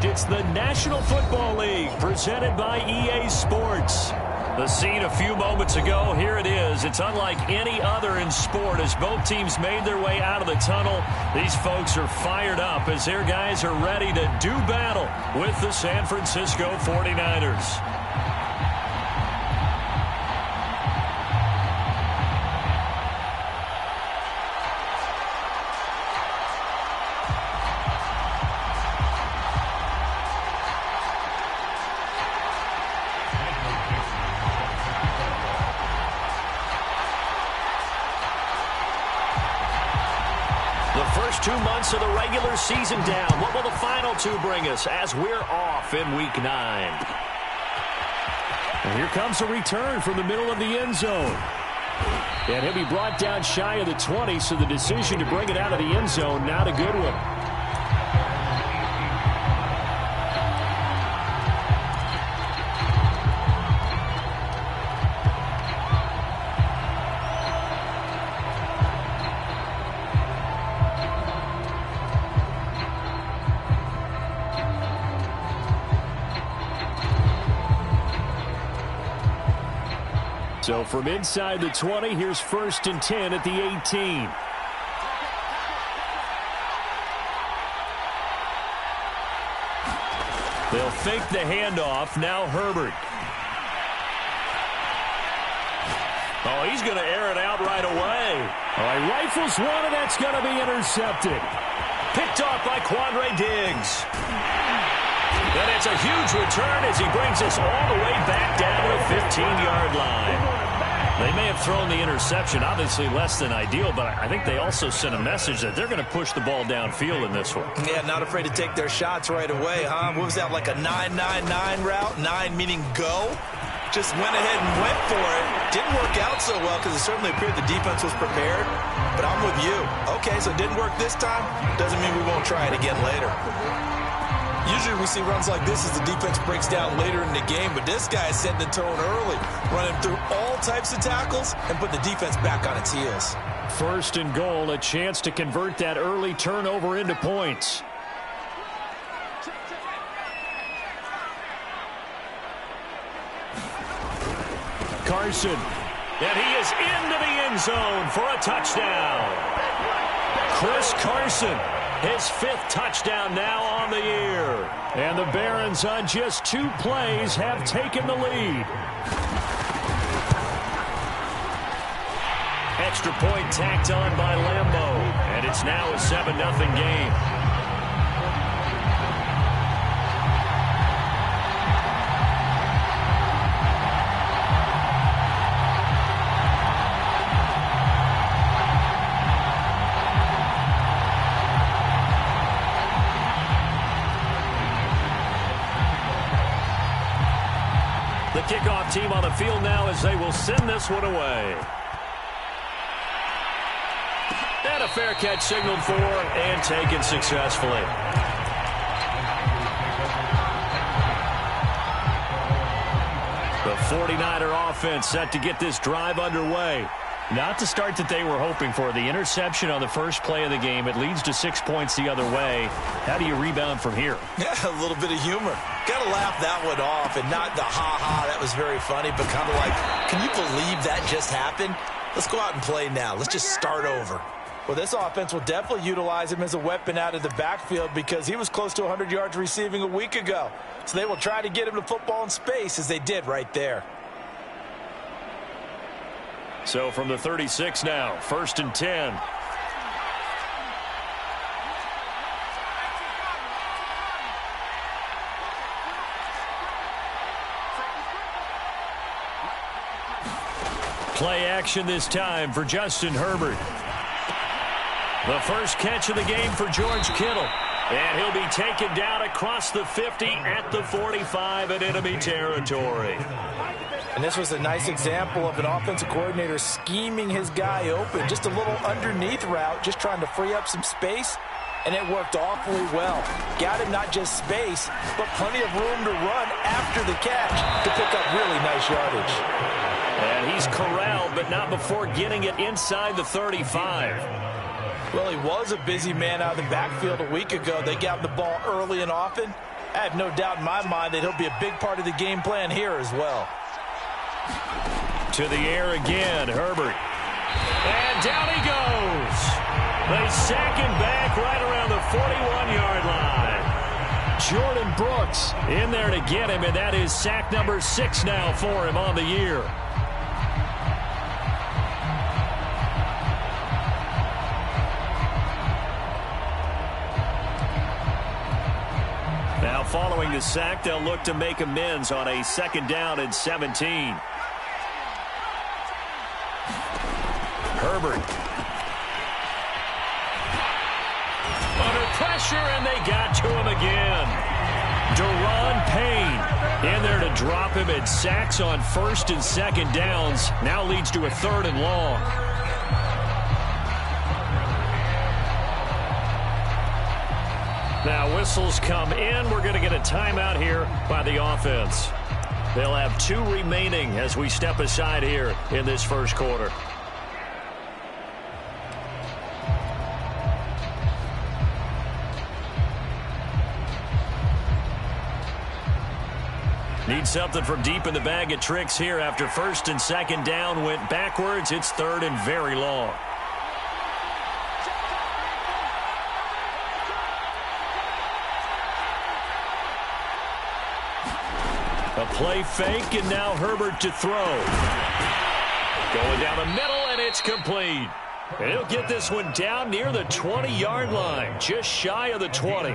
It's the National Football League presented by EA Sports. The scene a few moments ago, here it is. It's unlike any other in sport as both teams made their way out of the tunnel. These folks are fired up as their guys are ready to do battle with the San Francisco 49ers. The first 2 months of the regular season down. What will the final two bring us as we're off in Week 9? And here comes a return from the middle of the end zone. And he'll be brought down shy of the 20, so the decision to bring it out of the end zone, not a good one. So from inside the 20, here's 1st and 10 at the 18. They'll fake the handoff. Now Herbert. Oh, he's going to air it out right away. All right, rifles one, and that's going to be intercepted. Picked off by Quandre Diggs. And it's a huge return as he brings us all the way back down to the 15-yard line. They may have thrown the interception, obviously less than ideal, but I think they also sent a message that they're going to push the ball downfield in this one. Yeah, not afraid to take their shots right away, huh? What was that, like a 9-9-9 route? 9 meaning go? Just went ahead and went for it. Didn't work out so well because it certainly appeared the defense was prepared. But I'm with you. Okay, so it didn't work this time. Doesn't mean we won't try it again later. Usually we see runs like this as the defense breaks down later in the game, but this guy is setting the tone early, running through all types of tackles and put the defense back on its heels. 1st and goal, a chance to convert that early turnover into points. Carson. And he is into the end zone for a touchdown. Chris Carson. His 5th touchdown now on the year. And the Barons on just 2 plays have taken the lead. Extra point tacked on by Lambeau. And it's now a 7-0 game. The kickoff team on the field now as they will send this one away. And a fair catch signaled for and taken successfully. The 49er offense set to get this drive underway. Not the start that they were hoping for. The interception on the first play of the game. It leads to 6 points the other way. How do you rebound from here? Yeah, a little bit of humor. Got to laugh that one off and not the ha-ha, that was very funny, but kind of like, can you believe that just happened? Let's go out and play now. Let's just start over. Well, this offense will definitely utilize him as a weapon out of the backfield because he was close to 100 yards receiving a week ago. So they will try to get him the football in space as they did right there. So from the 36 now, 1st and 10. Play action this time for Justin Herbert. The first catch of the game for George Kittle. And he'll be taken down across the 50 at the 45 in enemy territory. And this was a nice example of an offensive coordinator scheming his guy open. Just a little underneath route, just trying to free up some space. And it worked awfully well. Got him not just space, but plenty of room to run after the catch to pick up really nice yardage. And he's corralled, but not before getting it inside the 35. Well, he was a busy man out of the backfield a week ago. They got the ball early and often. I have no doubt in my mind that he'll be a big part of the game plan here as well. To the air again, Herbert. And down he goes. They sack him back right around the 41-yard line. Jordan Brooks in there to get him, and that is sack number 6 now for him on the year. Now following the sack, they'll look to make amends on a 2nd down and 17. Herbert. Under pressure, and they got to him again. Deron Payne in there to drop him at sacks on 1st and 2nd downs. Now leads to a 3rd and long. Now whistles come in. We're going to get a timeout here by the offense. They'll have 2 remaining as we step aside here in this first quarter. Need something from deep in the bag of tricks here after 1st and 2nd down went backwards. It's 3rd and very long. A play fake, and now Herbert to throw. Going down the middle, and it's complete. And he'll get this one down near the 20-yard line, just shy of the 20.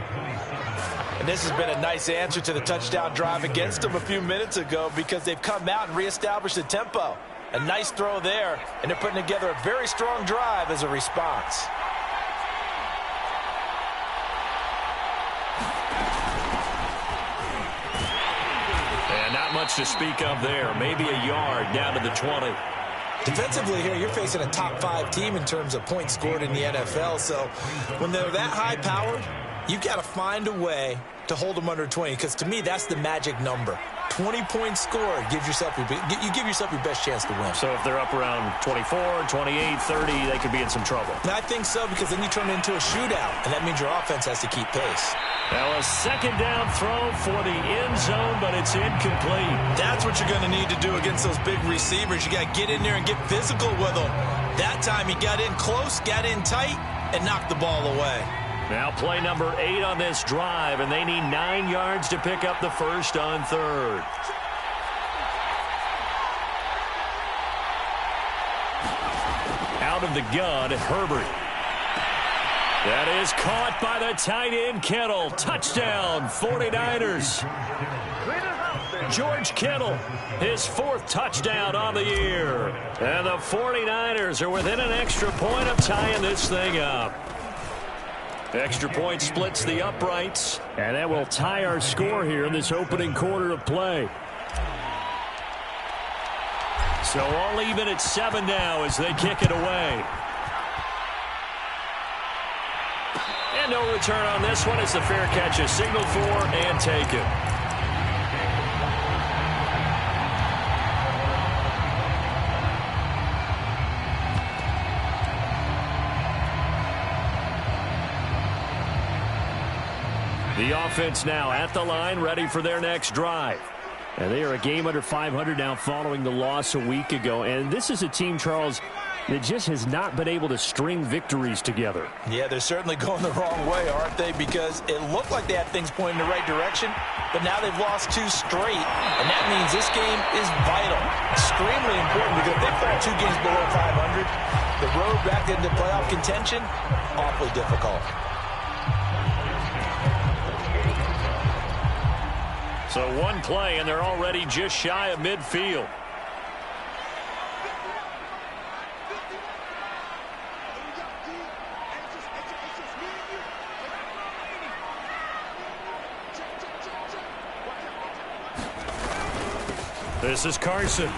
And this has been a nice answer to the touchdown drive against them a few minutes ago because they've come out and reestablished the tempo. A nice throw there, and they're putting together a very strong drive as a response. And not much to speak of there. Maybe a yard down to the 20. Defensively here, you're facing a top 5 team in terms of points scored in the NFL. So when they're that high-powered, you've got to find a way to hold them under 20, because to me, that's the magic number. 20 points scored, you give yourself your best chance to win. So if they're up around 24, 28, 30, they could be in some trouble. And I think so, because then you turn it into a shootout, and that means your offense has to keep pace. Now a 2nd down throw for the end zone, but it's incomplete. That's what you're going to need to do against those big receivers. You got to get in there and get physical with them. That time he got in close, got in tight, and knocked the ball away. Now play number 8 on this drive, and they need 9 yards to pick up the first on 3rd. Out of the gun, Herbert. That is caught by the tight end, Kittle. Touchdown, 49ers. George Kittle, his 4th touchdown on the year. And the 49ers are within an extra point of tying this thing up. Extra point splits the uprights, and that will tie our score here in this opening quarter of play. So all even at 7 now as they kick it away. And no return on this one as the fair catch is signaled for and taken. The offense now at the line, ready for their next drive. And they are a game under 500 now following the loss a week ago. And this is a team, Charles, that just has not been able to string victories together. Yeah, they're certainly going the wrong way, aren't they? Because it looked like they had things pointing in the right direction, but now they've lost 2 straight. And that means this game is vital, extremely important, because if they fall 2 games below 500, the road back into playoff contention, awfully difficult. So 1 play, and they're already just shy of midfield. This is Carson.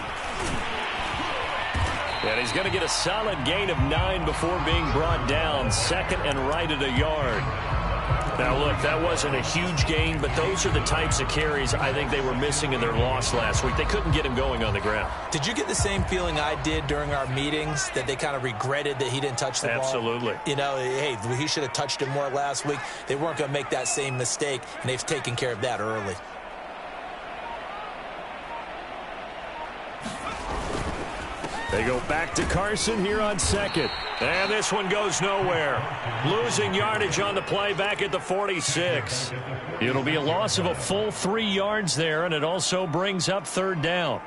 And he's going to get a solid gain of 9 before being brought down. 2nd and right at a yard. Now, look, that wasn't a huge gain, but those are the types of carries I think they were missing in their loss last week. They couldn't get him going on the ground. Did you get the same feeling I did during our meetings, that they kind of regretted that he didn't touch the ball? Absolutely. You know, hey, he should have touched it more last week. They weren't going to make that same mistake, and they've taken care of that early. They go back to Carson here on second. And this one goes nowhere. Losing yardage on the play back at the 46. It'll be a loss of a full 3 yards there, and it also brings up third down.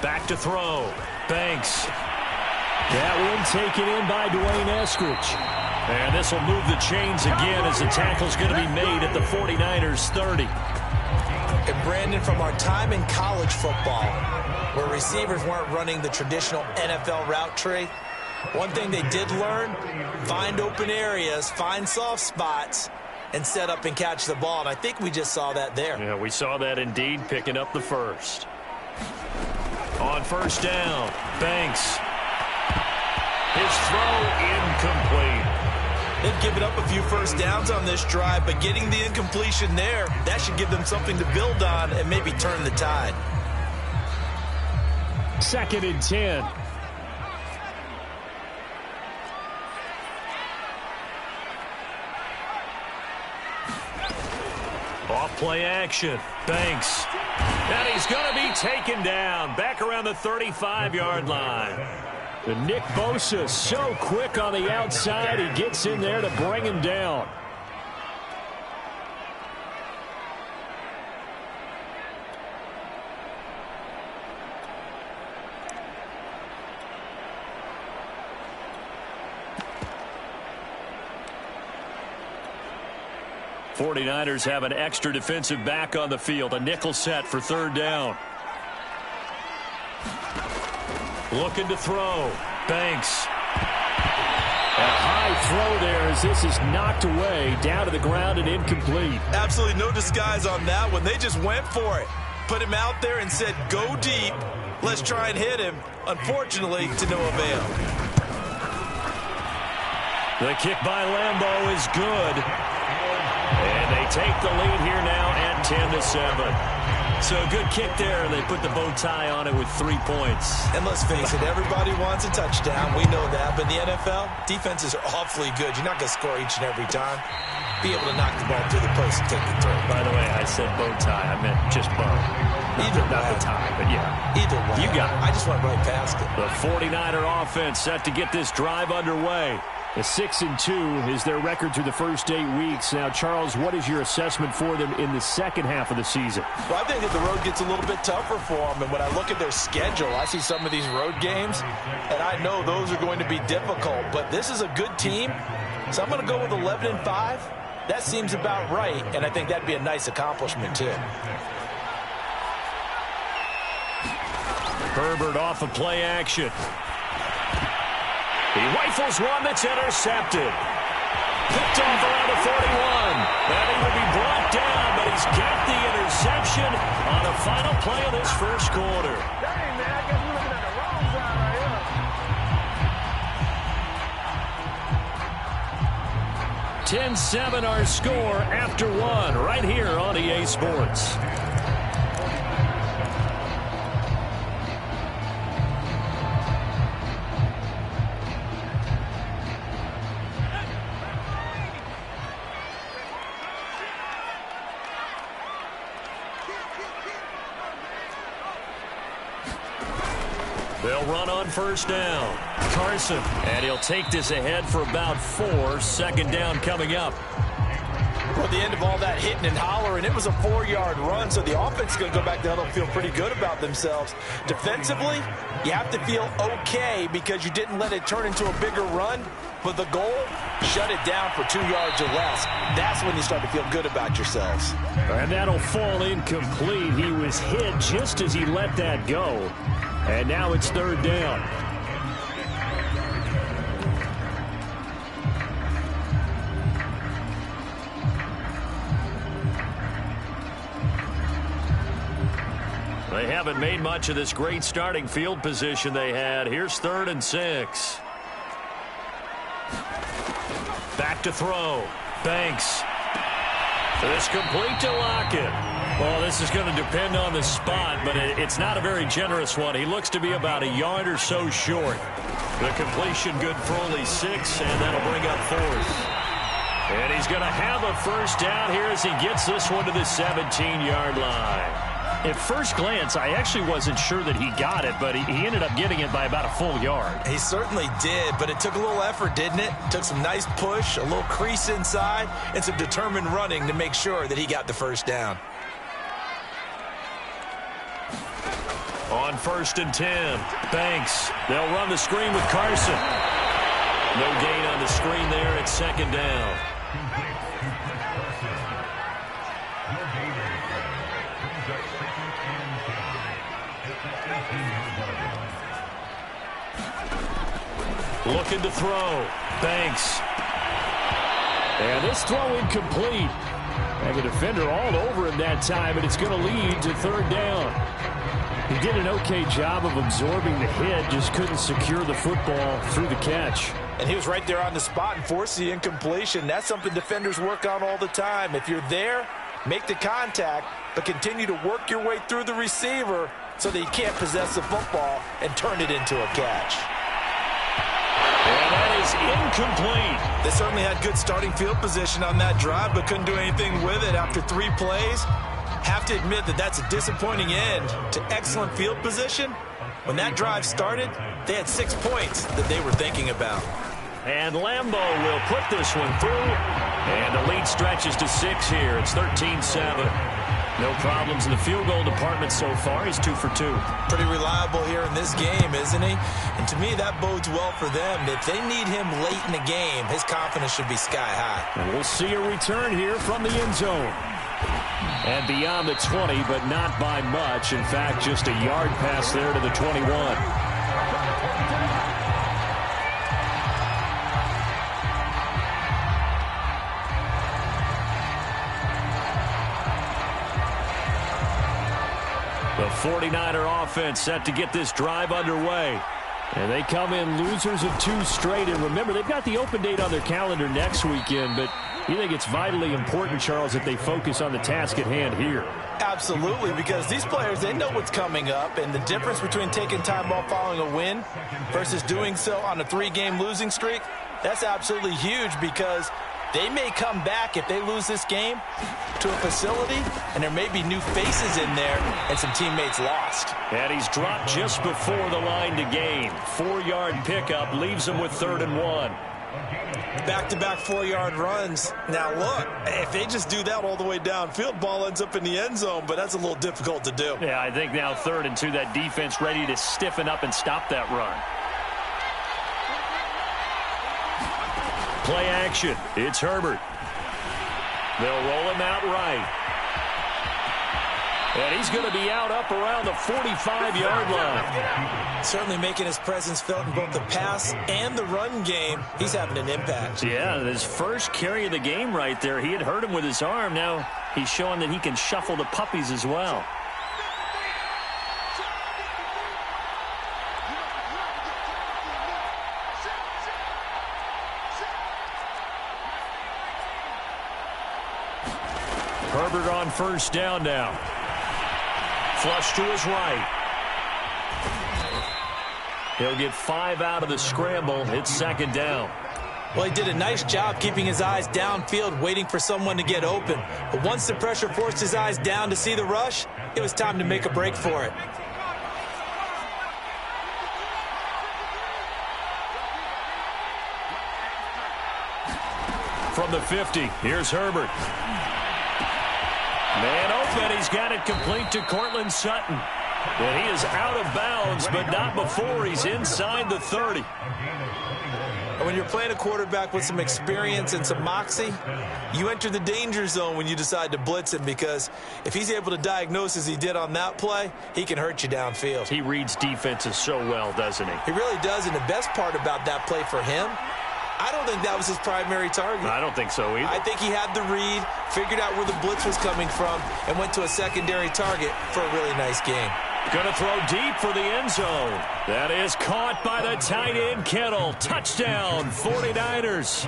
Back to throw. Banks. That one taken in by Dwayne Eskridge. And this will move the chains again as the tackle's going to be made at the 49ers 30. And Brandon, from our time in college football, where receivers weren't running the traditional NFL route tree, one thing they did learn, find open areas, find soft spots, and set up and catch the ball. And I think we just saw that there. Yeah, we saw that indeed, picking up the first. On first down, Banks. His throw incomplete. They've given up a few first downs on this drive, but getting the incompletion there, that should give them something to build on and maybe turn the tide. 2nd and 10. Off play action. Banks. And he's going to be taken down back around the 35-yard line. And Nick Bosa so quick on the outside. He gets in there to bring him down. '49ers have an extra defensive back on the field. A nickel set for third down. Looking to throw. Banks. A high throw there as this is knocked away down to the ground and incomplete. Absolutely no disguise on that one. They just went for it. Put him out there and said, go deep. Let's try and hit him. Unfortunately, to no avail. The kick by Lambeau is good. And they take the lead here now at 10-7. So a good kick there, and they put the bow tie on it with 3 points. And let's face it, everybody wants a touchdown. We know that. But in the NFL, defenses are awfully good. You're not going to score each and every time. Be able to knock the ball through the post and take the throw. By the way, I said bow tie. I meant just bow. Either not way. the tie, but yeah. Either way. You got it. I just went right past it. The 49er offense set to get this drive underway. A 6-2 is their record through the first 8 weeks. Now, Charles, what is your assessment for them in the second half of the season? Well, I think that the road gets a little bit tougher for them. And when I look at their schedule, I see some of these road games, and I know those are going to be difficult. But this is a good team, so I'm going to go with 11-5. That seems about right, and I think that'd be a nice accomplishment, too. Herbert off of play action. He rifles one that's intercepted. Picked off around the 41. And he will be brought down, but he's got the interception on the final play of this first quarter. Dang, man, I guess we're looking at the wrong side right here. 10-7 our score after one right here on EA Sports. They'll run on first down. Carson, and he'll take this ahead for about 4. 2nd down coming up. Well, the end of all that hitting and hollering, it was a 4-yard run, so the offense is going to go back to huddle and feel pretty good about themselves. Defensively, you have to feel okay because you didn't let it turn into a bigger run, but the goal, shut it down for 2 yards or less. That's when you start to feel good about yourselves. And that'll fall incomplete. He was hit just as he let that go. And now it's 3rd down. haven't made much of this great starting field position they had. Here's 3rd and 6. Back to throw. Banks. This complete to Lockett. Well, this is going to depend on the spot, but it's not a very generous one. He looks to be about a yard or so short. The completion good for only 6, and that'll bring up 4th. And he's going to have a first down here as he gets this one to the 17-yard line. At first glance, I actually wasn't sure that he got it, but he ended up getting it by about a full yard. He certainly did, but it took a little effort, didn't it? Took some nice push, a little crease inside, and some determined running to make sure that he got the first down. On 1st and 10, Banks. They'll run the screen with Carson. No gain on the screen there at 2nd down. Looking to throw. Banks. And this throw incomplete. And the defender all over him that time, and it's going to lead to 3rd down. He did an okay job of absorbing the hit, just couldn't secure the football through the catch. And he was right there on the spot and forced the incompletion. That's something defenders work on all the time. If you're there, make the contact, but continue to work your way through the receiver so that he can't possess the football and turn it into a catch. And that is incomplete. They certainly had good starting field position on that drive, but couldn't do anything with it after 3 plays. Have to admit that that's a disappointing end to excellent field position. When that drive started, they had 6 points that they were thinking about. And Lambeau will put this one through. And the lead stretches to 6 here. It's 13-7. No problems in the field goal department so far. He's 2 for 2. Pretty reliable here in this game, isn't he? And to me, that bodes well for them. If they need him late in the game, his confidence should be sky high. And we'll see a return here from the end zone. And beyond the 20, but not by much. In fact, just a yard pass there to the 21. The 49er offense set to get this drive underway. And they come in losers of 2 straight. And remember, they've got the open date on their calendar next weekend. But you think it's vitally important, Charles, that they focus on the task at hand here? Absolutely, because these players, they know what's coming up. And the difference between taking time off following a win versus doing so on a 3-game losing streak, that's absolutely huge, because they may come back if they lose this game to a facility, and there may be new faces in there and some teammates lost. And he's dropped just before the line to gain. 4-yard pickup leaves him with 3rd and 1. Back-to-back 4-yard runs. Now, look, if they just do that all the way downfield, ball ends up in the end zone, but that's a little difficult to do. Yeah, I think now 3rd and 2, that defense ready to stiffen up and stop that run. Play action. It's Herbert. They'll roll him out right. And he's going to be out up around the 45-yard line. Certainly making his presence felt in both the pass and the run game. He's having an impact. Yeah, his first carry of the game right there. He had hurt him with his arm. Now he's showing that he can shuffle the puppies as well. Herbert on first down now. Flush to his right. He'll get 5 out of the scramble. It's 2nd down. Well, he did a nice job keeping his eyes downfield, waiting for someone to get open. But once the pressure forced his eyes down to see the rush, it was time to make a break for it. From the 50, here's Herbert. Man open, he's got it complete to Cortland Sutton. And he is out of bounds, but not before he's inside the 30. When you're playing a quarterback with some experience and some moxie, you enter the danger zone when you decide to blitz him, because if he's able to diagnose as he did on that play, he can hurt you downfield. He reads defenses so well, doesn't he? He really does, and the best part about that play for him, I don't think that was his primary target. I don't think so either. I think he had the read, figured out where the blitz was coming from, and went to a secondary target for a really nice game. Going to throw deep for the end zone. That is caught by the tight end, Kittle. Touchdown, 49ers.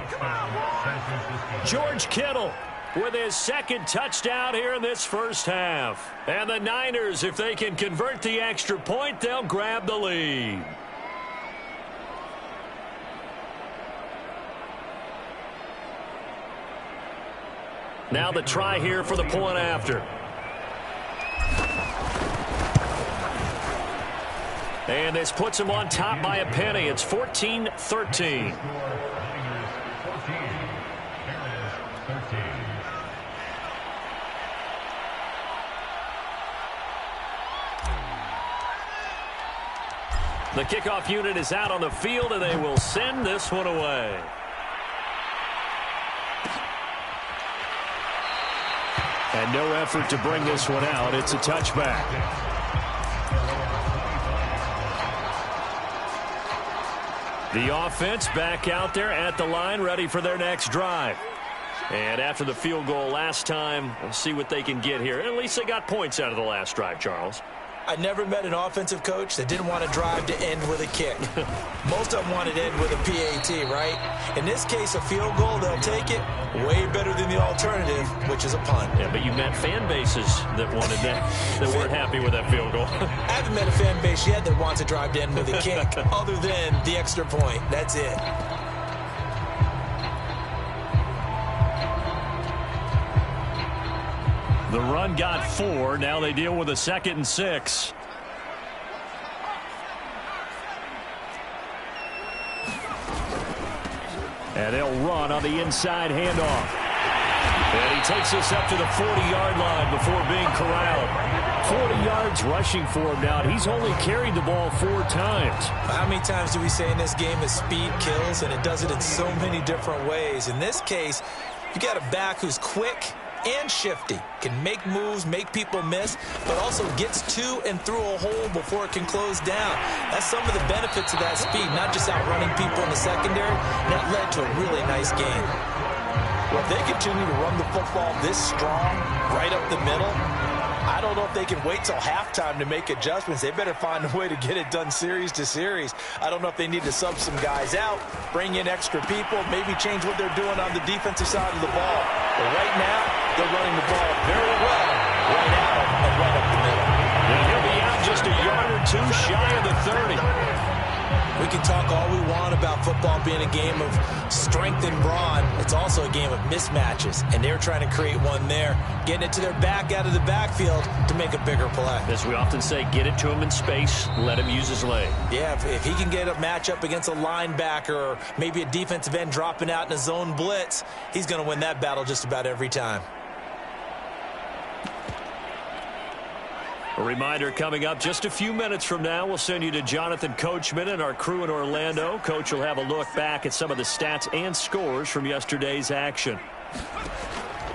George Kittle with his second touchdown here in this first half. And the Niners, if they can convert the extra point, they'll grab the lead. Now the try here for the point after. And this puts him on top by a penny. It's 14-13. The kickoff unit is out on the field, and they will send this one away. And no effort to bring this one out. It's a touchback. The offense back out there at the line, ready for their next drive. And after the field goal last time, we'll see what they can get here. At least they got points out of the last drive, Charles. I never met an offensive coach that didn't want to drive to end with a kick. Most of them wanted to end with a PAT, right? In this case, a field goal, they'll take it. Way better than the alternative, which is a punt. Yeah, but you met fan bases that wanted that, that weren't happy with that field goal. I haven't met a fan base yet that wants to drive to end with a kick, other than the extra point. That's it. The run got 4. Now they deal with a 2nd and 6. And they'll run on the inside handoff. And he takes us up to the 40-yard line before being corralled. 40 yards rushing for him now. He's only carried the ball 4 times. How many times do we say in this game that speed kills, and it does it in so many different ways? In this case, you got a back who's quick and shifty, can make moves, make people miss, but also gets to and through a hole before it can close down. That's some of the benefits of that speed, not just outrunning people in the secondary. That led to a really nice game. Well, if they continue to run the football this strong, right up the middle, I don't know if they can wait till halftime to make adjustments. They better find a way to get it done series to series. I don't know if they need to sub some guys out, bring in extra people, maybe change what they're doing on the defensive side of the ball. But right now, they're running the ball very well, right out and right up the middle. And he'll be out just a yard or 2 shy of the 30. We can talk all we want about football being a game of strength and brawn. It's also a game of mismatches, and they're trying to create one there, getting it to their back out of the backfield to make a bigger play. As we often say, get it to him in space, let him use his leg. Yeah, if he can get a matchup against a linebacker or maybe a defensive end dropping out in a zone blitz, he's going to win that battle just about every time. A reminder coming up just a few minutes from now, we'll send you to Jonathan Coachman and our crew in Orlando. Coach will have a look back at some of the stats and scores from yesterday's action.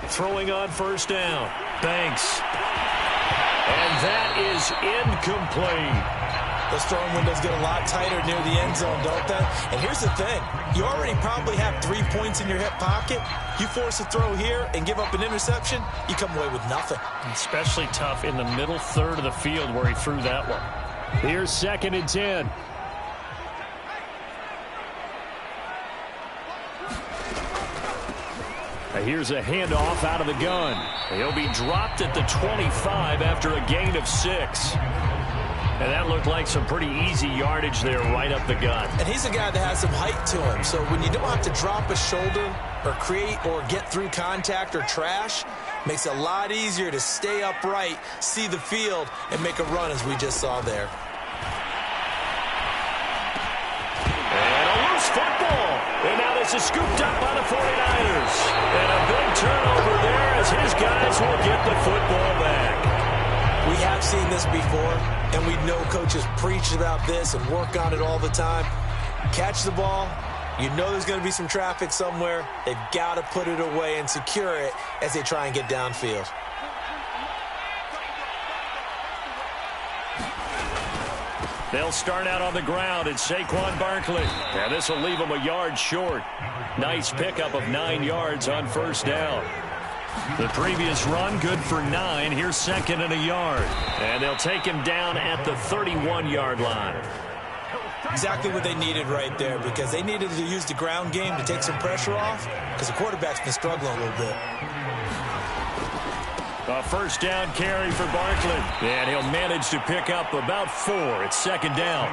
Throwing on first down. Banks. And that is incomplete. Those throwing windows get a lot tighter near the end zone, don't they? And here's the thing. You already probably have 3 points in your hip pocket. You force a throw here and give up an interception, you come away with nothing. Especially tough in the middle third of the field where he threw that one. Here's 2nd and 10. Here's a handoff out of the gun. He'll be dropped at the 25 after a gain of 6. And that looked like some pretty easy yardage there right up the gut. And he's a guy that has some height to him. So when you don't have to drop a shoulder or create or get through contact or trash, makes it a lot easier to stay upright, see the field, and make a run as we just saw there. And a loose football. And now this is scooped up by the 49ers. And a big turnover there as his guys will get the football back. We have seen this before, and we know coaches preach about this and work on it all the time. Catch the ball. You know there's going to be some traffic somewhere. They've got to put it away and secure it as they try and get downfield. They'll start out on the ground. It's Saquon Barkley. And this will leave them a yard short. Nice pickup of 9 yards on first down. The previous run good for 9. Here's second and a yard. And they'll take him down at the 31-yard line. Exactly what they needed right there, because they needed to use the ground game to take some pressure off, because the quarterback's been struggling a little bit. A first down carry for Barkley. And he'll manage to pick up about 4. It's second down.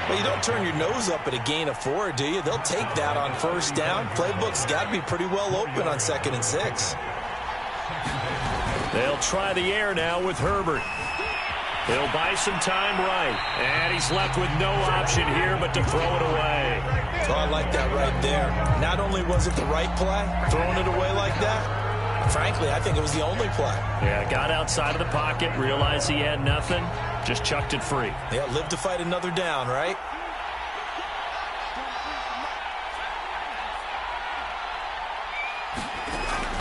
Well, you don't turn your nose up at a gain of 4, do you? They'll take that on first down. Playbook's got to be pretty well open on 2nd and 6. They'll try the air now with Herbert. He'll buy some time right. And he's left with no option here but to throw it away. Oh, I like that right there. Not only was it the right play, throwing it away like that, frankly, I think it was the only play. Yeah, got outside of the pocket, realized he had nothing, just chucked it free. Yeah, live to fight another down, right?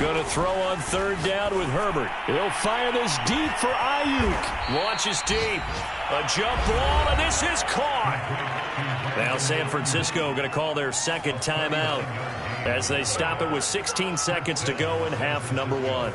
Going to throw on third down with Herbert. He'll fire this deep for Ayuk. Launches deep. A jump ball, and this is caught. Now San Francisco going to call their second timeout as they stop it with 16 seconds to go in half number 1.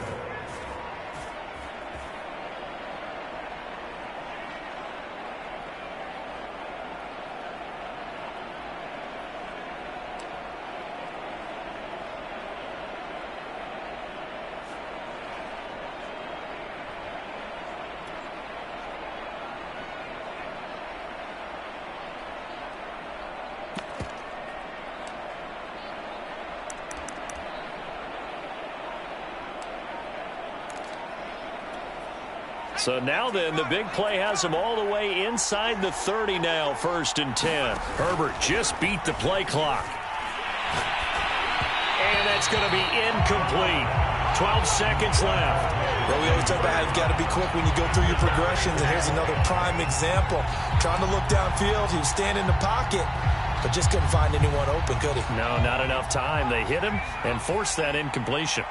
So now then, the big play has him all the way inside the 30 now, 1st and 10. Herbert just beat the play clock. And that's going to be incomplete. 12 seconds left. Well, we always talk about how you've got to be quick when you go through your progressions, and here's another prime example. Trying to look downfield, he was standing in the pocket, but just couldn't find anyone open, could he? No, not enough time. They hit him and forced that incompletion.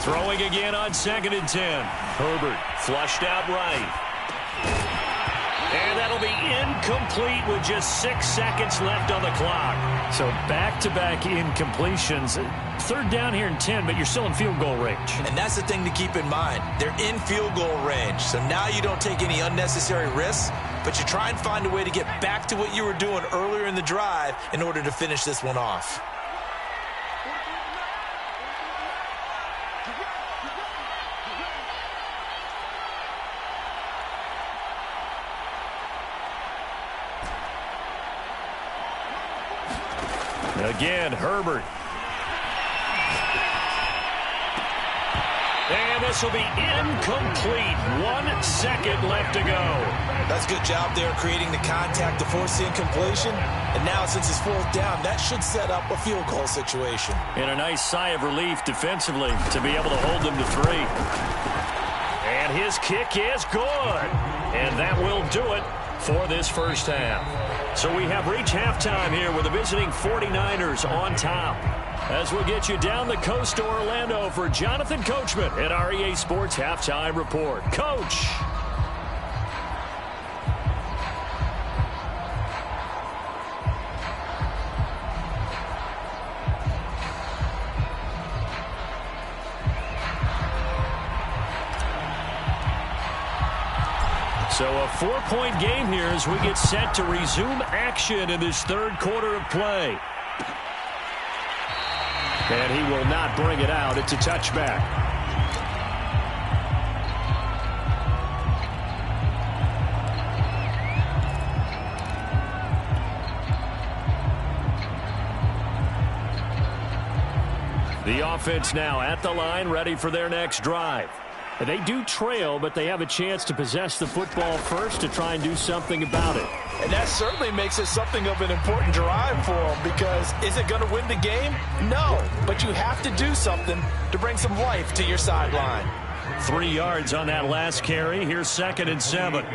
Throwing again on 2nd and 10. Herbert flushed out right. And that'll be incomplete with just 6 seconds left on the clock. So back-to-back incompletions. Third down here and 10, but you're still in field goal range. And that's the thing to keep in mind. They're in field goal range. So now you don't take any unnecessary risks, but you try and find a way to get back to what you were doing earlier in the drive in order to finish this one off. Again, Herbert. And this will be incomplete. 1 second left to go. That's a good job there creating the contact to force the incompletion. And now, since it's 4th down, that should set up a field goal situation. And a nice sigh of relief defensively to be able to hold them to 3. And his kick is good. And that will do it for this first half. So we have reached halftime here with the visiting 49ers on top. As we'll get you down the coast to Orlando for Jonathan Coachman at our EA Sports Halftime Report. Coach. So a 4-point game here as we get set to resume action in this third quarter of play. And he will not bring it out. It's a touchback. The offense now at the line, ready for their next drive. They do trail, but they have a chance to possess the football first to try and do something about it. And that certainly makes it something of an important drive for them, because is it going to win the game? No, but you have to do something to bring some life to your sideline. 3 yards on that last carry. Here's 2nd and 7.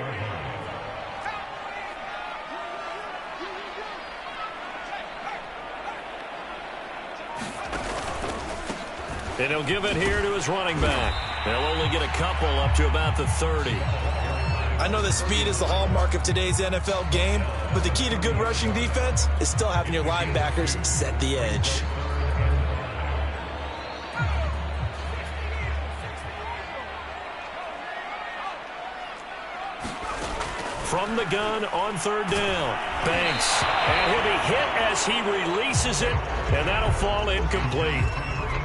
And he'll give it here to his running back. They'll only get a couple up to about the 30. I know that speed is the hallmark of today's NFL game, but the key to good rushing defense is still having your linebackers set the edge. From the gun on third down, Banks. And he'll be hit as he releases it, and that'll fall incomplete.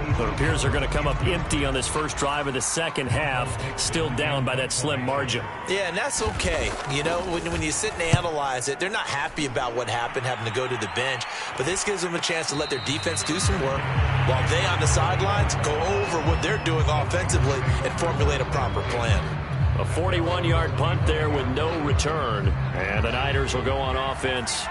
It appears they're going to come up empty on this first drive of the second half, still down by that slim margin. Yeah, and that's okay. You know, when you sit and analyze it, they're not happy about what happened, having to go to the bench. But this gives them a chance to let their defense do some work while they on the sidelines go over what they're doing offensively and formulate a proper plan. A 41-yard punt there with no return. And the Niners will go on offense,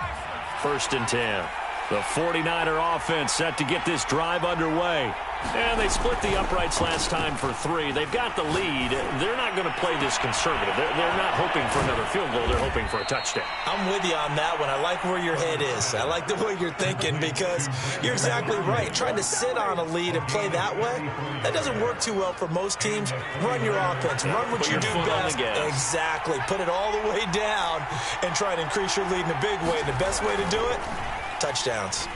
1st and 10. The 49er offense set to get this drive underway. And they split the uprights last time for 3. They've got the lead. They're not going to play this conservative. They're not hoping for another field goal. They're hoping for a touchdown. I'm with you on that one. I like where your head is. I like the way you're thinking because you're exactly right. Trying to sit on a lead and play that way, that doesn't work too well for most teams. Run your offense. Run what you do best. Exactly. Put it all the way down and try to increase your lead in a big way. And the best way to do it, touchdowns.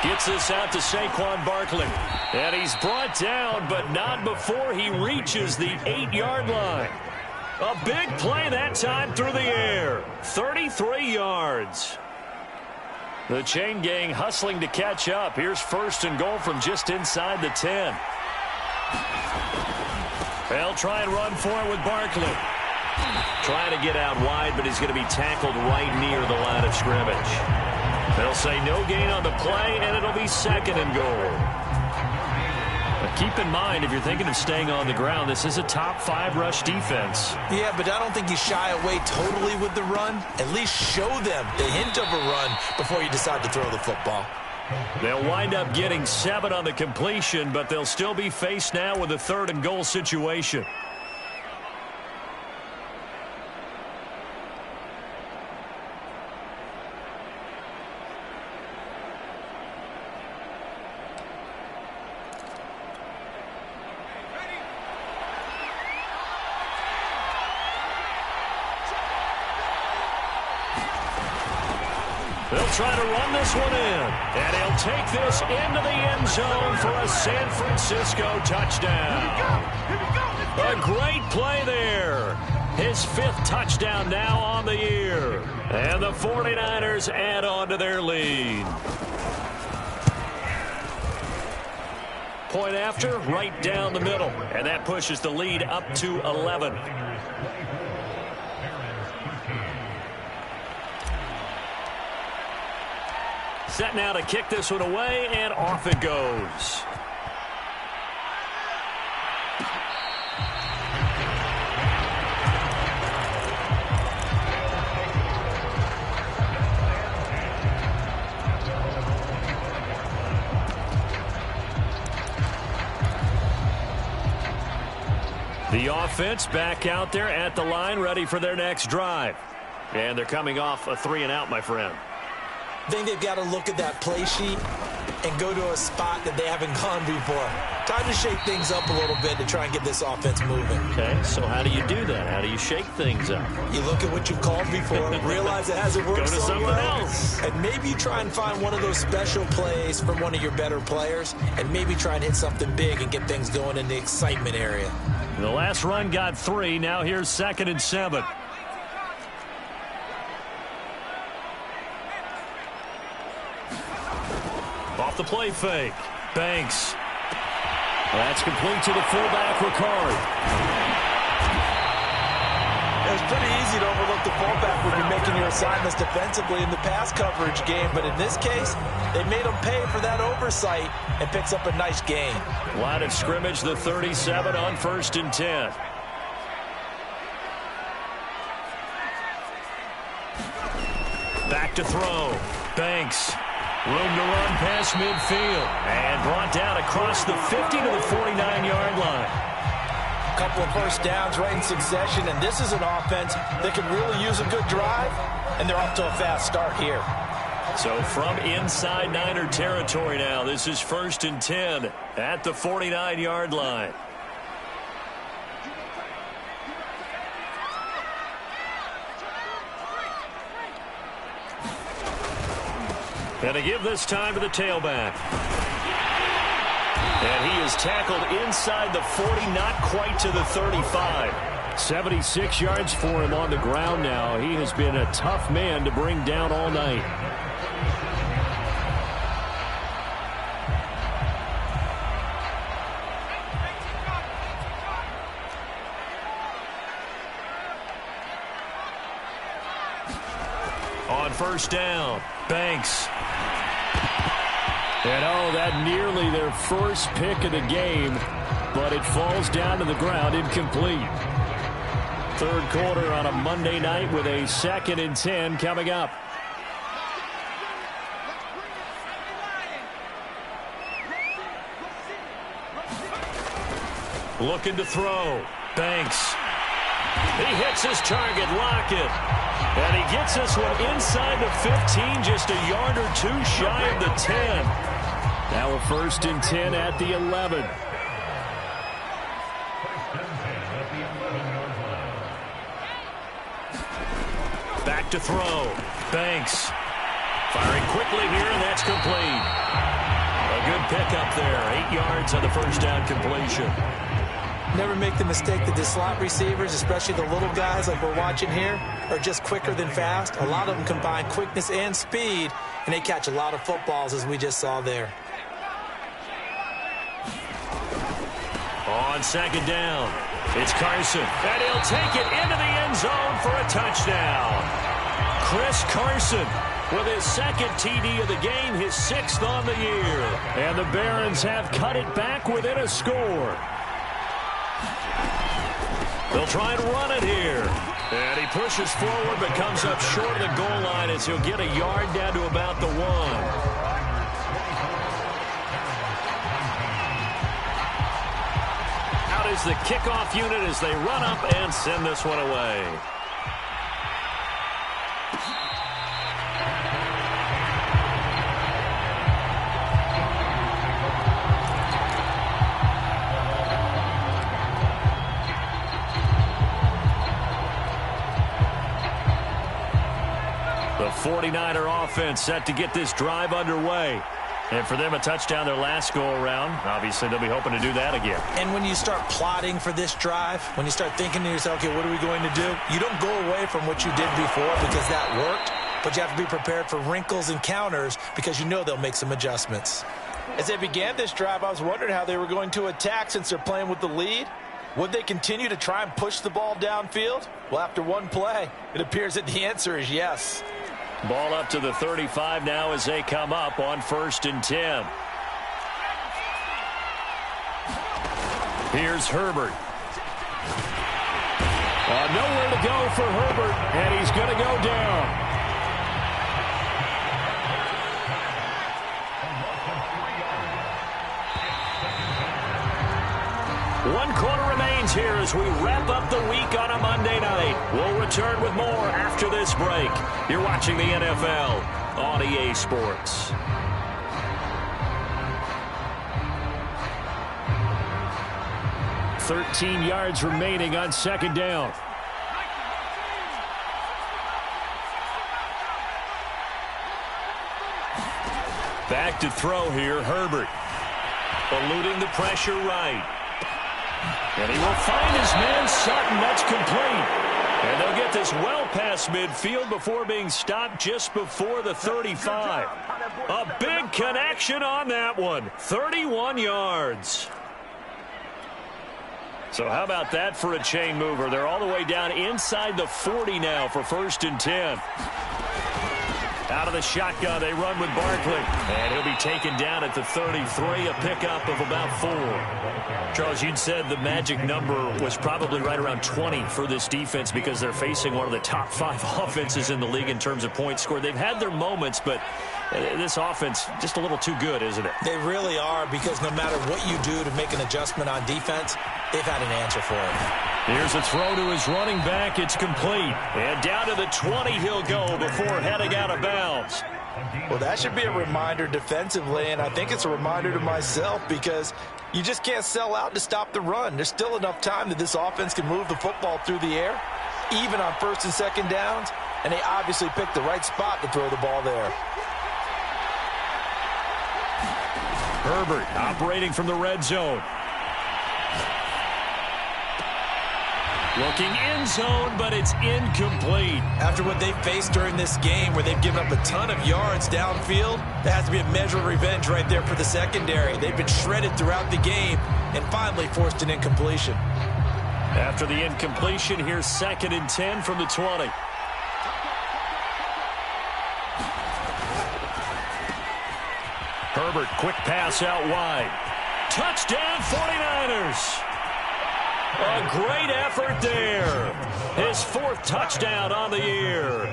Gets this out to Saquon Barkley. And he's brought down, but not before he reaches the 8-yard line. A big play that time through the air. 33 yards. The chain gang hustling to catch up. Here's 1st and goal from just inside the 10. They'll try and run for it with Barkley. Trying to get out wide, but he's going to be tackled right near the line of scrimmage. They'll say no gain on the play, and it'll be 2nd and goal. But keep in mind, if you're thinking of staying on the ground, this is a top 5 rush defense. Yeah, but I don't think you shy away totally with the run. At least show them the hint of a run before you decide to throw the football. They'll wind up getting 7 on the completion, but they'll still be faced now with a 3rd and goal situation. They'll try to run this one in, and he'll take this into the end zone for a San Francisco touchdown. A great play there. His 5th touchdown now on the year. And the 49ers add on to their lead. Point after, right down the middle. And that pushes the lead up to 11. Set now to kick this one away, and off it goes. The offense back out there at the line, ready for their next drive. And they're coming off a 3-and-out, my friend. I think they've got to look at that play sheet and go to a spot that they haven't gone before. Time to shake things up a little bit to try and get this offense moving. Okay, so how do you do that? How do you shake things up? You look at what you've called before, realize it hasn't worked Go to so someone well, else. and maybe you try and find one of those special plays from one of your better players, and maybe try and hit something big and get things going in the excitement area. The last run got 3. Now here's 2nd and 7. Off the play fake. Banks. That's complete to the fullback, Ricard. It's pretty easy to overlook the fullback when you're making your assignments defensively in the pass coverage game, but in this case, they made him pay for that oversight and picks up a nice gain. Line of scrimmage, the 37 on 1st and 10. Back to throw. Banks. Room to run past midfield. And brought down across the 50 to the 49-yard line. A couple of first downs right in succession, and this is an offense that can really use a good drive, and they're off to a fast start here. So from inside Niner territory now, this is 1st and 10 at the 49-yard line. And to give this time to the tailback. And he is tackled inside the 40, not quite to the 35. 76 yards for him on the ground now. He has been a tough man to bring down all night. On 1st down, Banks. And oh, that nearly their first pick of the game, but it falls down to the ground, incomplete. 3rd quarter on a Monday night with a 2nd and 10 coming up. Looking to throw. Banks. He hits his target, Lockett. And he gets this one inside the 15, just a yard or two shy of the 10. Now a 1st and 10 at the 11. Back to throw. Banks. Firing quickly here, and that's complete. A good pickup there. 8 yards on the 1st down completion. Never make the mistake that the slot receivers, especially the little guys like we're watching here, are just quicker than fast. A lot of them combine quickness and speed, and they catch a lot of footballs, as we just saw there. On 2nd down, it's Carson. And he'll take it into the end zone for a touchdown. Chris Carson with his 2nd TD of the game, his 6th on the year. And the Barons have cut it back within a score. They'll try and run it here. And he pushes forward but comes up short of the goal line as he'll get a yard down to about the 1. Out is the kickoff unit as they run up and send this one away. The 49er offense set to get this drive underway. And for them, a touchdown their last go-around. Obviously, they'll be hoping to do that again. And when you start plotting for this drive, when you start thinking to yourself, okay, what are we going to do? You don't go away from what you did before because that worked, but you have to be prepared for wrinkles and counters because you know they'll make some adjustments. As they began this drive, I was wondering how they were going to attack since they're playing with the lead. Would they continue to try and push the ball downfield? Well, after one play, it appears that the answer is yes. Ball up to the 35 now as they come up on 1st and 10. Here's Herbert. Nowhere to go for Herbert, and he's going to go down. One quarter remains here as we wrap up the week on a Monday night. We'll return with more after this break. You're watching the NFL on EA Sports. .13 yards remaining on 2nd down. Back to throw here, Herbert. Eluding the pressure right. And he will find his man, Sutton. That's complete. And they'll get this well past midfield before being stopped just before the 35. A big connection on that one. 31 yards. So how about that for a chain mover? They're all the way down inside the 40 now for 1st and 10. Out of the shotgun, they run with Barkley. And he'll be taken down at the 33, a pickup of about 4. Charles, you'd said the magic number was probably right around 20 for this defense because they're facing one of the top 5 offenses in the league in terms of points scored. They've had their moments, but this offense just a little too good, isn't it? They really are, because no matter what you do to make an adjustment on defense, they've had an answer for it. Here's a throw to his running back. It's complete. And down to the 20 he'll go before heading out of bounds. Well, that should be a reminder defensively, and I think it's a reminder to myself because you just can't sell out to stop the run. There's still enough time that this offense can move the football through the air, even on first and second downs, and they obviously picked the right spot to throw the ball there. Herbert operating from the red zone. Looking end zone, but it's incomplete. After what they've faced during this game where they've given up a ton of yards downfield, that has to be a measure of revenge right there for the secondary. They've been shredded throughout the game and finally forced an incompletion. After the incompletion, here's 2nd and 10 from the 20. Herbert, quick pass out wide. Touchdown, 49ers. A great effort there. His 4th touchdown on the year.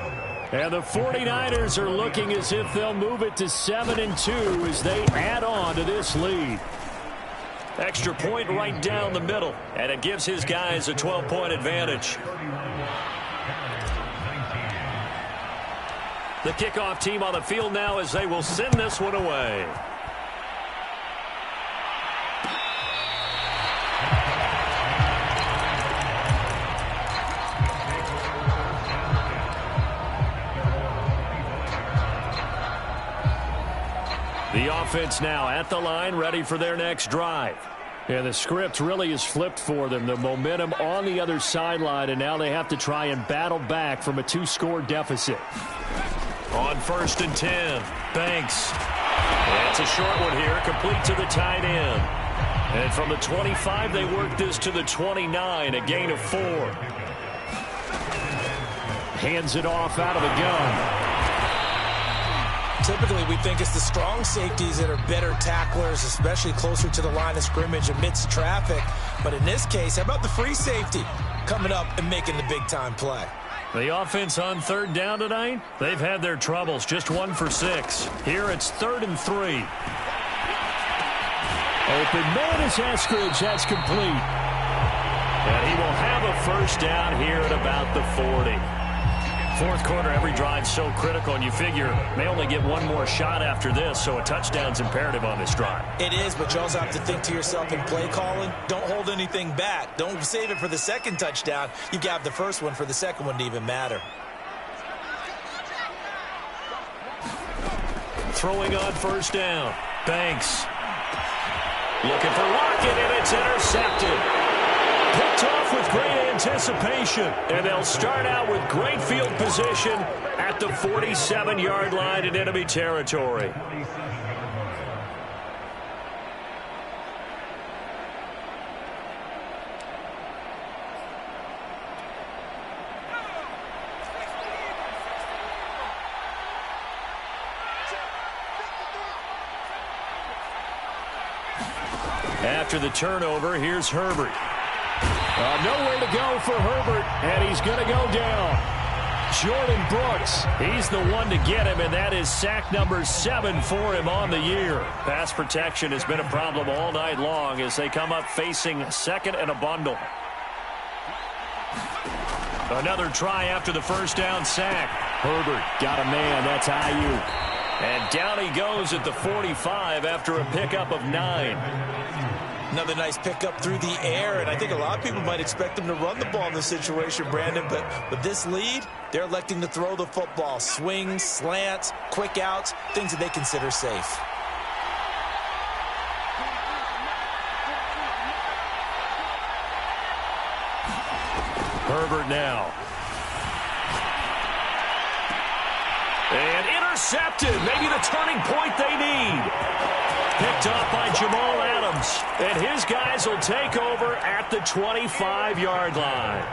And the 49ers are looking as if they'll move it to 7-2 as they add on to this lead. Extra point right down the middle, and it gives his guys a 12-point advantage. The kickoff team on the field now as they will send this one away. The offense now at the line, ready for their next drive. Yeah, the script really is flipped for them. The momentum on the other sideline, and now they have to try and battle back from a 2-score deficit. On 1st and 10, Banks. That's a short one here, complete to the tight end. And from the 25, they work this to the 29, a gain of 4. Hands it off out of the gun. Typically, we think it's the strong safeties that are better tacklers, especially closer to the line of scrimmage amidst traffic. But in this case, how about the free safety coming up and making the big-time play? The offense on 3rd down tonight, they've had their troubles, just 1 for 6. Here it's 3rd and 3. Open man is Eskridge, that's complete. And he will have a 1st down here at about the 40. 4th quarter, every drive so critical, and you figure may only get one more shot after this, so a touchdown's imperative on this drive. It is, but you also have to think to yourself in play calling, don't hold anything back. Don't save it for the 2nd touchdown. You've got the 1st one for the 2nd one to even matter. Throwing on 1st down. Banks. Looking for Lockett, and it's intercepted. Picked off with great anticipation, and they'll start out with great field position at the 47-yard line in enemy territory. After the turnover, here's Herbert. Nowhere to go for Herbert, and he's going to go down. Jordan Brooks, he's the one to get him, and that is sack number 7 for him on the year. Pass protection has been a problem all night long as they come up facing 2nd and a bundle. Another try after the 1st down sack. Herbert got a man, that's Ayuk. And down he goes at the 45 after a pickup of 9. Another nice pickup through the air, and I think a lot of people might expect them to run the ball in this situation, Brandon, but with this lead, they're electing to throw the football. Swings, slants, quick outs, things that they consider safe. Herbert now. And intercepted. Maybe the turning point they need. Picked off by Jamal Adams. And his guys will take over at the 25-yard line.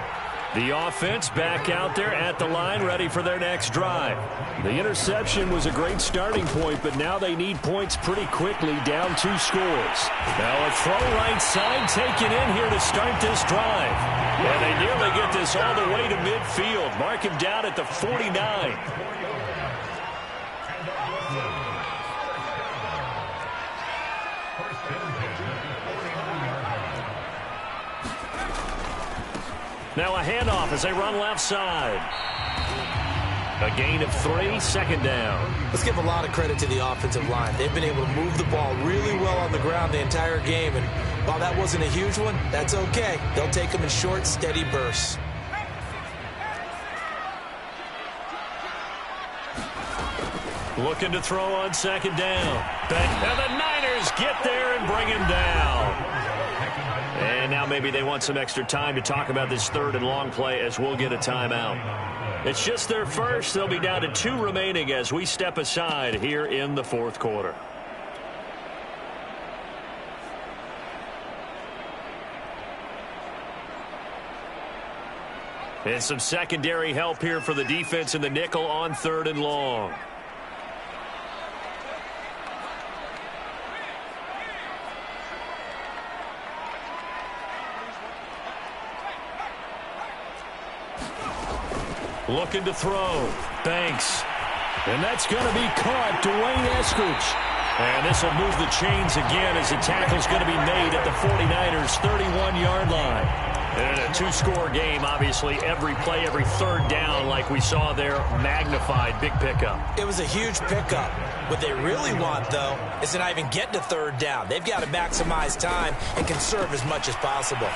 The offense back out there at the line, ready for their next drive. The interception was a great starting point, but now they need points pretty quickly, down 2 scores. Now a throw right side taken in here to start this drive. And they nearly get this all the way to midfield. Mark him down at the 49. Now a handoff as they run left side. A gain of 3, second down. Let's give a lot of credit to the offensive line. They've been able to move the ball really well on the ground the entire game. And while that wasn't a huge one, that's okay. They'll take them in short, steady bursts. Looking to throw on second down. And the Niners get there and bring him down. And now maybe they want some extra time to talk about this third and long play as we'll get a timeout. It's just their first. They'll be down to 2 remaining as we step aside here in the fourth quarter. And some secondary help here for the defense in the nickel on third and long. Looking to throw. Banks. And that's going to be caught. Dwayne Eskridge. And this will move the chains again as the tackle's going to be made at the 49ers' 31-yard line. And in a 2-score game, obviously, every play, every third down, like we saw there, magnified. Big pickup. It was a huge pickup. What they really want, though, is to not even get to third down. They've got to maximize time and conserve as much as possible.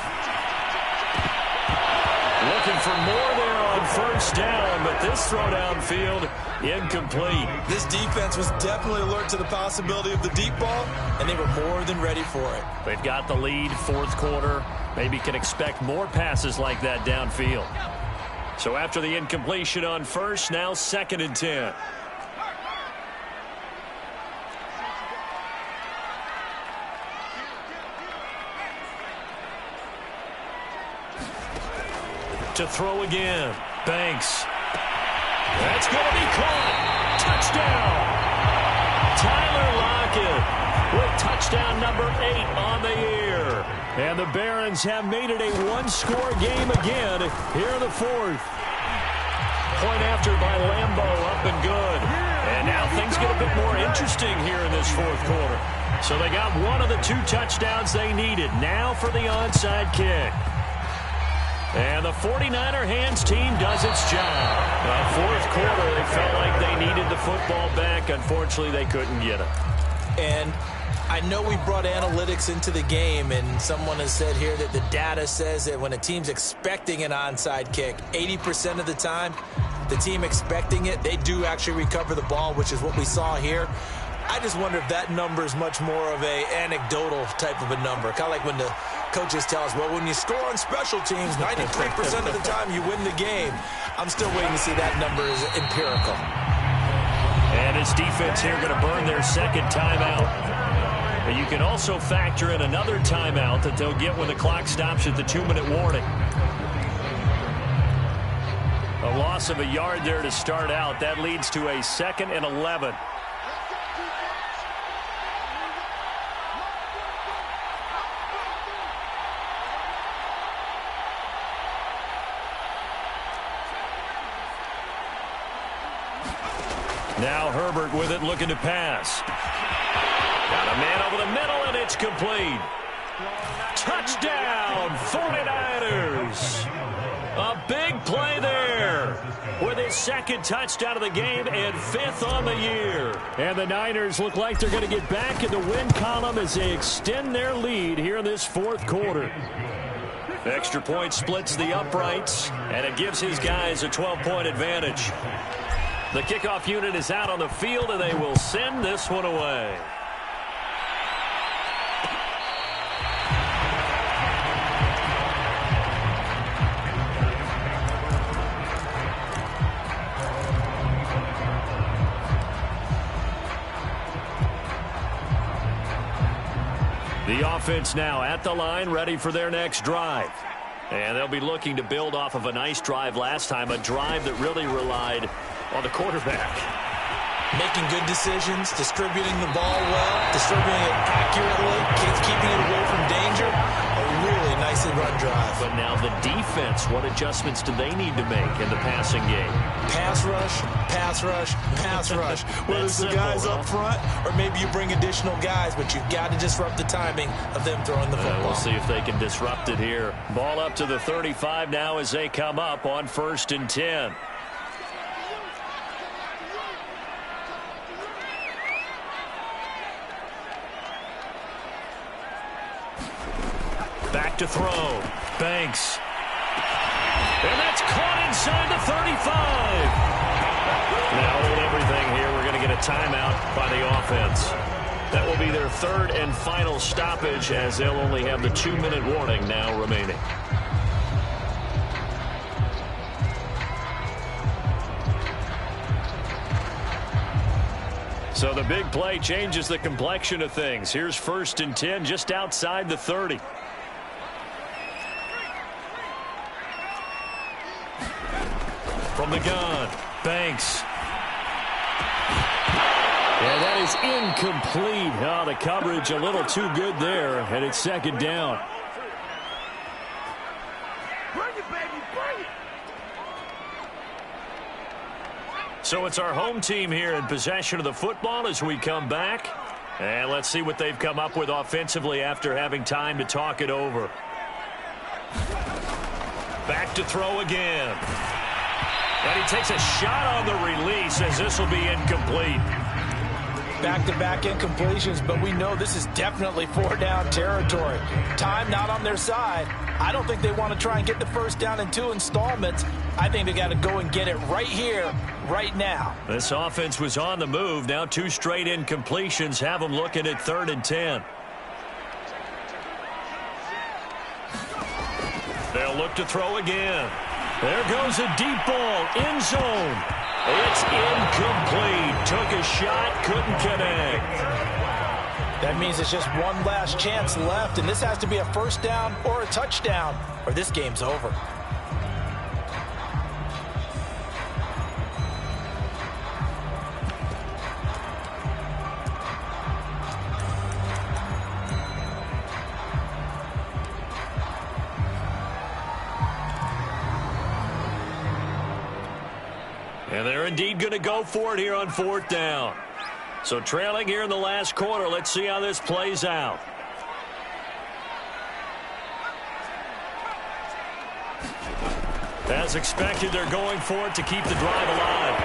Looking for more there on first down, but this throw downfield incomplete. This defense was definitely alert to the possibility of the deep ball, and they were more than ready for it. They've got the lead, fourth quarter. Maybe can expect more passes like that downfield. So after the incompletion on first, now 2nd and 10. To throw again. Banks. That's going to be caught. Touchdown. Tyler Lockett with touchdown number 8 on the year. And the Barons have made it a 1-score game again here in the fourth. Point after by Lambo, up and good. And now things get a bit more interesting here in this fourth quarter. So they got one of the 2 touchdowns they needed. Now for the onside kick. And the 49er hands team does its job. Fourth quarter, they felt like they needed the football back. Unfortunately, they couldn't get it. And I know we brought analytics into the game, and someone has said here that the data says that when a team's expecting an onside kick, 80% of the time, the team expecting it, they do actually recover the ball, which is what we saw here. I just wonder if that number is much more of a anecdotal type of a number. Kind of like when the coaches tell us, well, when you score on special teams, 93% of the time you win the game. I'm still waiting to see that number is empirical. And his defense here going to burn their second timeout. And you can also factor in another timeout that they'll get when the clock stops at the 2-minute warning. A loss of a yard there to start out. That leads to a 2nd and 11. Now Herbert with it, looking to pass. Got a man over the middle, and it's complete. Touchdown, 49ers. A big play there with his 2nd touchdown of the game and 5th on the year. And the Niners look like they're going to get back in the win column as they extend their lead here in this fourth quarter. Extra point splits the uprights, and it gives his guys a 12-point advantage. The kickoff unit is out on the field, and they will send this one away. The offense now at the line, ready for their next drive. And they'll be looking to build off of a nice drive last time, a drive that really relied on the quarterback. Making good decisions, distributing the ball well, distributing it accurately, keeping it away from danger. A really nicely run drive. But now the defense, what adjustments do they need to make in the passing game? Pass rush, pass rush, pass rush. Whether it's the guys up front or maybe you bring additional guys, but you've got to disrupt the timing of them throwing the football. We'll see if they can disrupt it here. Ball up to the 35 now as they come up on 1st and 10. Back to throw. Banks. And that's caught inside the 35. Now hold everything here. We're going to get a timeout by the offense. That will be their third and final stoppage, as they'll only have the 2-minute warning now remaining. So the big play changes the complexion of things. Here's 1st and 10 just outside the 30. From the gun, Banks. Yeah, that is incomplete. Oh, the coverage a little too good there, and it's 2nd down. Bring it, baby, bring it. So it's our home team here in possession of the football as we come back. And let's see what they've come up with offensively after having time to talk it over. Back to throw again. And he takes a shot on the release, as this will be incomplete. Back-to-back incompletions, but we know this is definitely 4-down territory. Time not on their side. I don't think they want to try and get the first down in 2 installments. I think they got to go and get it right here, right now. This offense was on the move. Now 2 straight incompletions have them looking at 3rd and 10. They'll look to throw again. There goes a deep ball, end zone. It's incomplete. Took a shot, couldn't connect. That means it's just one last chance left, and this has to be a first down or a touchdown, or this game's over. And they're indeed going to go for it here on 4th down. So trailing here in the last quarter. Let's see how this plays out. As expected, they're going for it to keep the drive alive.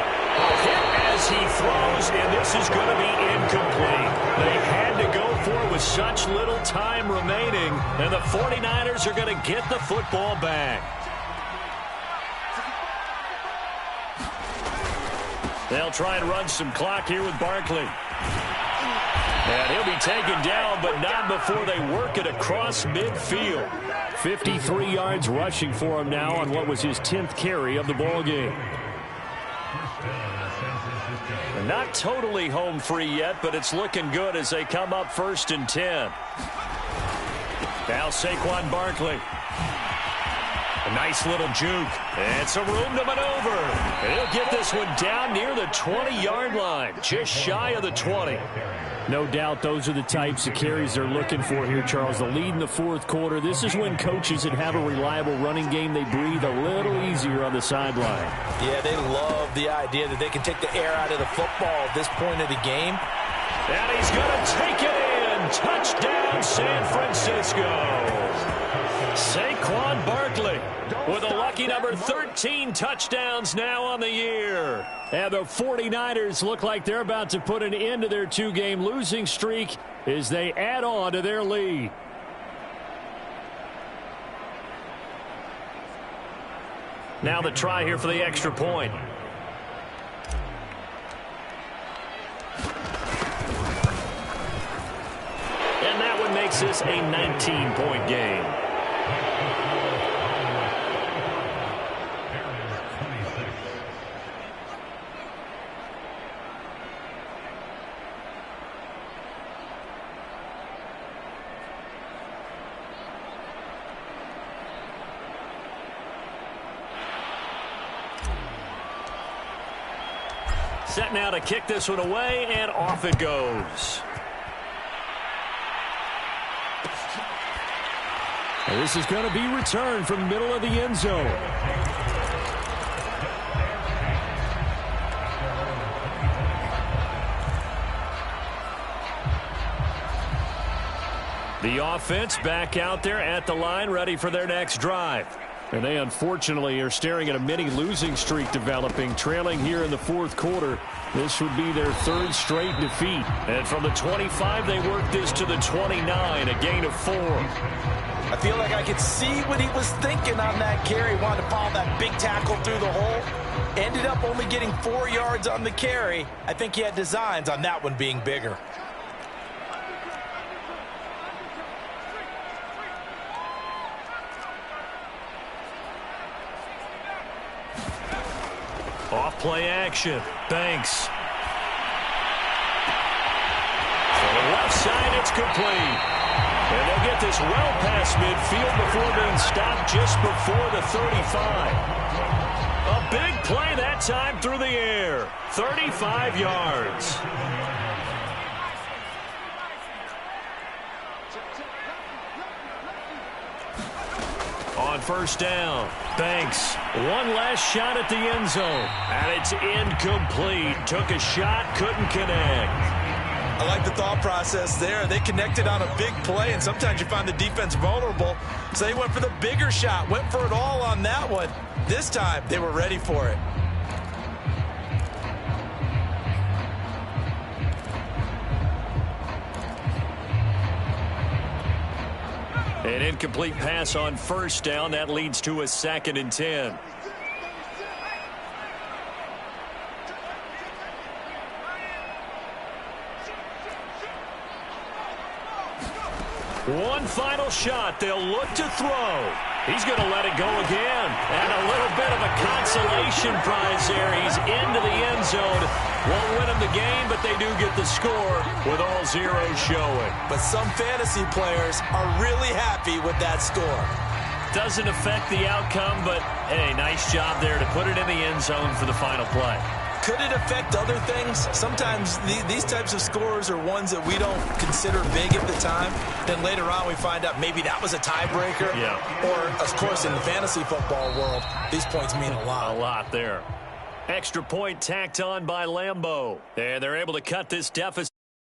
Hit as he throws, and this is going to be incomplete. They had to go for it with such little time remaining, and the 49ers are going to get the football back. They'll try and run some clock here with Barkley. And he'll be taken down, but not before they work it across midfield. 53 yards rushing for him now on what was his 10th carry of the ball game. Not totally home free yet, but it's looking good as they come up 1st and 10. Now Saquon Barkley. A nice little juke. And some room to maneuver. And he'll get this one down near the 20-yard line. Just shy of the 20. No doubt those are the types of carries they're looking for here, Charles. The lead in the 4th quarter. This is when coaches that have a reliable running game, they breathe a little easier on the sideline. Yeah, they love the idea that they can take the air out of the football at this point of the game. And he's going to take it in. Touchdown, San Francisco. Saquon Barkley with a lucky number 13 touchdowns now on the year. And the 49ers look like they're about to put an end to their 2-game losing streak as they add on to their lead. Now the try here for the extra point. And that one makes this a 19-point game. Set now to kick this one away, and off it goes. And this is going to be returned from the middle of the end zone. The offense back out there at the line, ready for their next drive. And they unfortunately are staring at a mini losing streak developing, trailing here in the fourth quarter. This would be their third straight defeat. And from the 25, they work this to the 29, a gain of 4. I feel like I could see what he was thinking on that carry. Wanted to follow that big tackle through the hole. Ended up only getting 4 yards on the carry. I think he had designs on that one being bigger. Off play action. Banks. For the left side, it's complete. And they'll get this well past midfield before being stopped just before the 35. A big play that time through the air. 35 yards. On first down, Banks, one last shot at the end zone, and it's incomplete. Took a shot, couldn't connect. I like the thought process there. They connected on a big play, and sometimes you find the defense vulnerable, so they went for the bigger shot, went for it all on that one. This time, they were ready for it. An incomplete pass on first down. That leads to a 2nd and 10. One final shot. They'll look to throw. He's going to let it go again. And a little bit of a consolation prize there. He's into the end zone. Won't win them the game, but they do get the score with all zeros showing. But some fantasy players are really happy with that score. Doesn't affect the outcome, but, hey, nice job there to put it in the end zone for the final play. Could it affect other things? Sometimes these types of scores are ones that we don't consider big at the time. Then later on we find out maybe that was a tiebreaker. Yeah. Or, of course, in the fantasy football world, these points mean a lot. A lot there. Extra point tacked on by Lambeau. And they're able to cut this deficit.